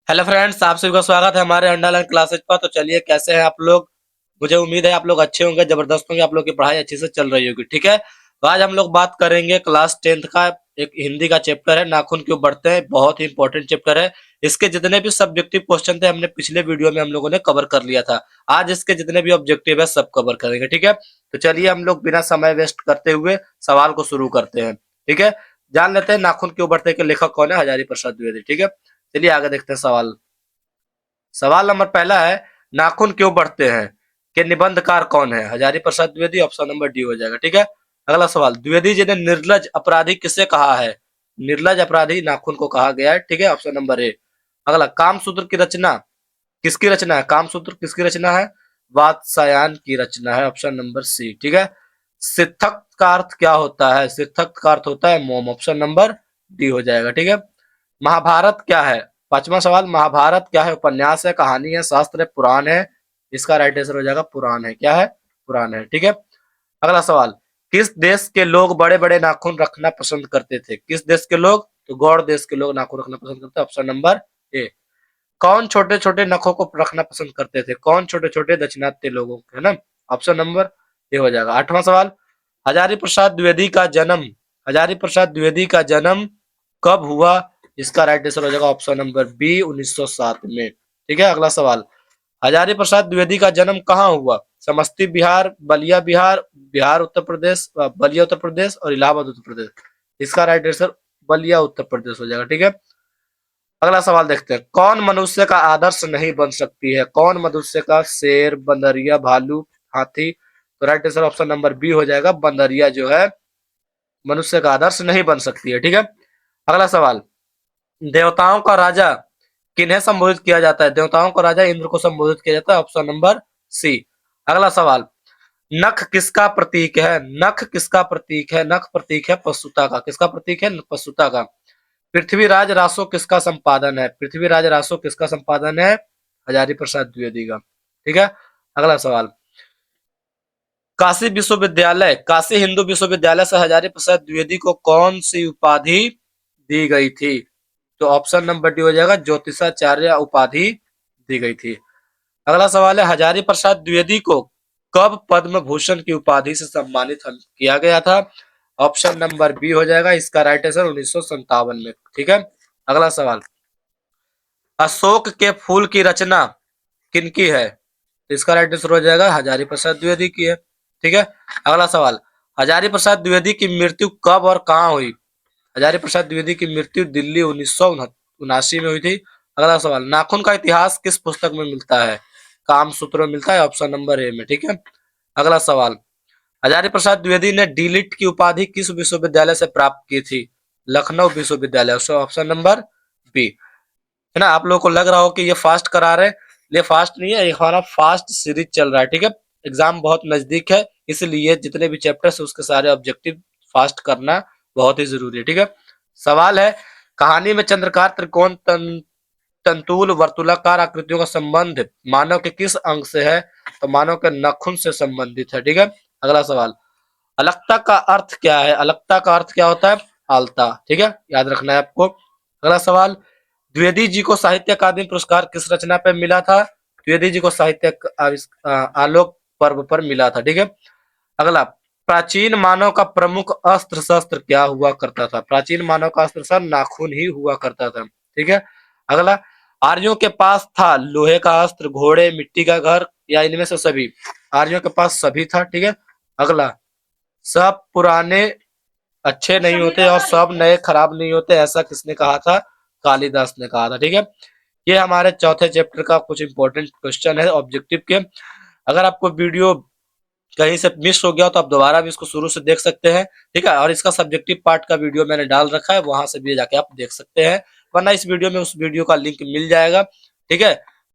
Hello friends, आप सभी का स्वागत है हमारे अंडरलाइन क्लासेज पर। तो चलिए, कैसे हैं आप लोग। मुझे उम्मीद है आप लोग अच्छे होंगे, जबरदस्त होंगे, आप लोग की पढ़ाई अच्छे से चल रही होगी। ठीक है, तो आज हम लोग बात करेंगे क्लास 10th का एक हिंदी का चैप्टर है, नाखून क्यों बढ़ते हैं। बहुत ही इंपॉर्टेंट चैप्टर है। इसके जितने भी सब्जेक्टिव क्वेश्चन थे हमने पिछले वीडियो में हम लोगों ने कवर कर लिया था। आज इसके जितने भी ऑब्जेक्टिव है सब कवर करेंगे। ठीक है, तो चलिए हम लोग बिना समय वेस्ट करते हुए सवाल को शुरू करते हैं। ठीक है, जान लेते हैं नाखून क्यों बढ़ते हैं के लेखक कौन है। हजारी प्रसाद द्विवेदी। ठीक है, चलिए आगे देखते हैं सवाल। सवाल नंबर पहला है, नाखून क्यों बढ़ते हैं के निबंधकार कौन है। Hazari Prasad Dwivedi. Option number D हो जाएगा। ठीक है, अगला सवाल, द्विवेदी जी ने निर्लज अपराधी किसे कहा है। निर्लज अपराधी नाखून को कहा गया है। ठीक है, ऑप्शन नंबर ए। अगला, कामसूत्र की रचना किसकी रचना है। कामसूत्र किसकी रचना है। वात्स्यायन की रचना है। Option number C. ठीक है, सिद्धक का अर्थ क्या होता है। सिद्धक का अर्थ होता है मोम। ऑप्शन नंबर डी हो जाएगा। ठीक है, महाभारत क्या है। पांचवा सवाल, महाभारत क्या है। उपन्यास है, कहानी है, शास्त्र है, पुराण है। इसका राइट आंसर हो जाएगा पुराण है। क्या है, पुराण है। ठीक है, अगला सवाल, किस देश के लोग बड़े बड़े नाखून रखना पसंद करते थे। किस देश के लोग, तो गौड़ देश के लोग नाखून रखना पसंद करते थे। Option number A. कौन छोटे छोटे नखों को रखना पसंद करते थे। कौन छोटे छोटे दक्षिणात्य लोगों को, है ना। ऑप्शन नंबर ए हो जाएगा। आठवां सवाल, हजारी प्रसाद द्विवेदी का जन्म हजारी प्रसाद द्विवेदी का जन्म कब हुआ। इसका राइट आंसर हो जाएगा ऑप्शन नंबर बी, 1907 में। ठीक है, अगला सवाल, हजारी प्रसाद द्विवेदी का जन्म कहाँ हुआ। समस्ती बिहार, बलिया बिहार, बिहार उत्तर प्रदेश, बलिया उत्तर प्रदेश और इलाहाबाद उत्तर प्रदेश। इसका राइट आंसर बलिया उत्तर प्रदेश हो जाएगा। ठीक है, अगला सवाल देखते हैं, कौन मनुष्य का आदर्श नहीं बन सकती है। कौन मनुष्य का, शेर, बंदरिया, भालू, हाथी। तो right answer option number B हो जाएगा, बंदरिया जो है मनुष्य का आदर्श नहीं बन सकती है। ठीक है, अगला सवाल, देवताओं का राजा किन्हें संबोधित किया जाता है। देवताओं का राजा इंद्र को संबोधित किया जाता है। Option number C. अगला सवाल, नख किसका प्रतीक है। नख किसका प्रतीक है। नख प्रतीक है पशुता का। किसका प्रतीक है, पशुता का। पृथ्वीराज रासो किसका संपादन है। पृथ्वीराज रासो किसका संपादन है, हजारी प्रसाद द्विवेदी का। ठीक है, अगला सवाल, काशी हिंदू विश्वविद्यालय से हजारी प्रसाद द्विवेदी को कौन सी उपाधि दी गई थी। तो ऑप्शन नंबर डी हो जाएगा, ज्योतिषाचार्य उपाधि दी गई थी। अगला सवाल है, हजारी प्रसाद द्विवेदी को कब पद्म भूषण की उपाधि से सम्मानित किया गया था। ऑप्शन नंबर बी हो जाएगा, इसका राइट आंसर 1957 में। ठीक है, अगला सवाल, अशोक के फूल की रचना किनकी है। तो इसका राइट आंसर हो जाएगा हजारी प्रसाद द्विवेदी की है। ठीक है, अगला सवाल, हजारी प्रसाद द्विवेदी की मृत्यु कब और कहाँ हुई। हजारी प्रसाद द्विवेदी की मृत्यु दिल्ली 1979 में हुई थी। अगला सवाल, नाखून का इतिहास किस पुस्तक में मिलता है। कामसूत्र में मिलता है। ऑप्शन नंबर ए में। ठीक है, अगला सवाल, हजारी प्रसाद द्विवेदी ने डीलिट की उपाधि किस विश्वविद्यालय से प्राप्त की थी। लखनऊ विश्वविद्यालय। ऑप्शन नंबर बी, है ना। आप लोगों को लग रहा हो कि ये फास्ट करा रहे हैं, ये फास्ट नहीं है, ये हमारा फास्ट सीरीज चल रहा है। ठीक है, एग्जाम बहुत नजदीक है, इसलिए जितने भी चैप्टर्स है उसके सारे ऑब्जेक्टिव फास्ट करना बहुत ही जरूरी है। ठीक है, सवाल है, कहानी में चंद्रकार त्रिकोण तंतुल वर्तुलाकार आकृतियों का संबंध मानव के किस अंग से है। तो मानव के नाखून से संबंधित है। ठीक है, अगला सवाल, अलगता का अर्थ क्या है। अलगता का अर्थ क्या होता है, आलता। ठीक है, याद रखना है आपको। अगला सवाल, द्विवेदी जी को साहित्य अकादमी पुरस्कार किस रचना पर मिला था। द्विवेदी जी को साहित्य आलोक पर्व पर मिला था। ठीक है, अगला, प्राचीन मानव का प्रमुख अस्त्र शस्त्र क्या हुआ करता था। प्राचीन मानव का अस्त्र शस्त्र नाखून ही हुआ करता था। ठीक है, अगला, आर्यों के पास था लोहे का अस्त्र, घोड़े, मिट्टी का घर या इनमें से सभी। आर्यों के पास सभी था। ठीक है, अगला, सब पुराने अच्छे नहीं होते और सब नए खराब नहीं होते, ऐसा किसने कहा था। कालिदास ने कहा था। ठीक है, ये हमारे चौथे चैप्टर का कुछ इंपॉर्टेंट क्वेश्चन है ऑब्जेक्टिव के। अगर आपको वीडियो कहीं से मिस हो गया तो आप दोबारा भी इसको शुरू से देख सकते हैं। ठीक है, और इसका सब्जेक्टिव पार्ट का वीडियो मैंने डाल रखा है, वहां से भी जाके आप देख सकते हैं, वरना इस वीडियो में उस वीडियो का लिंक मिल जाएगा। ठीक है,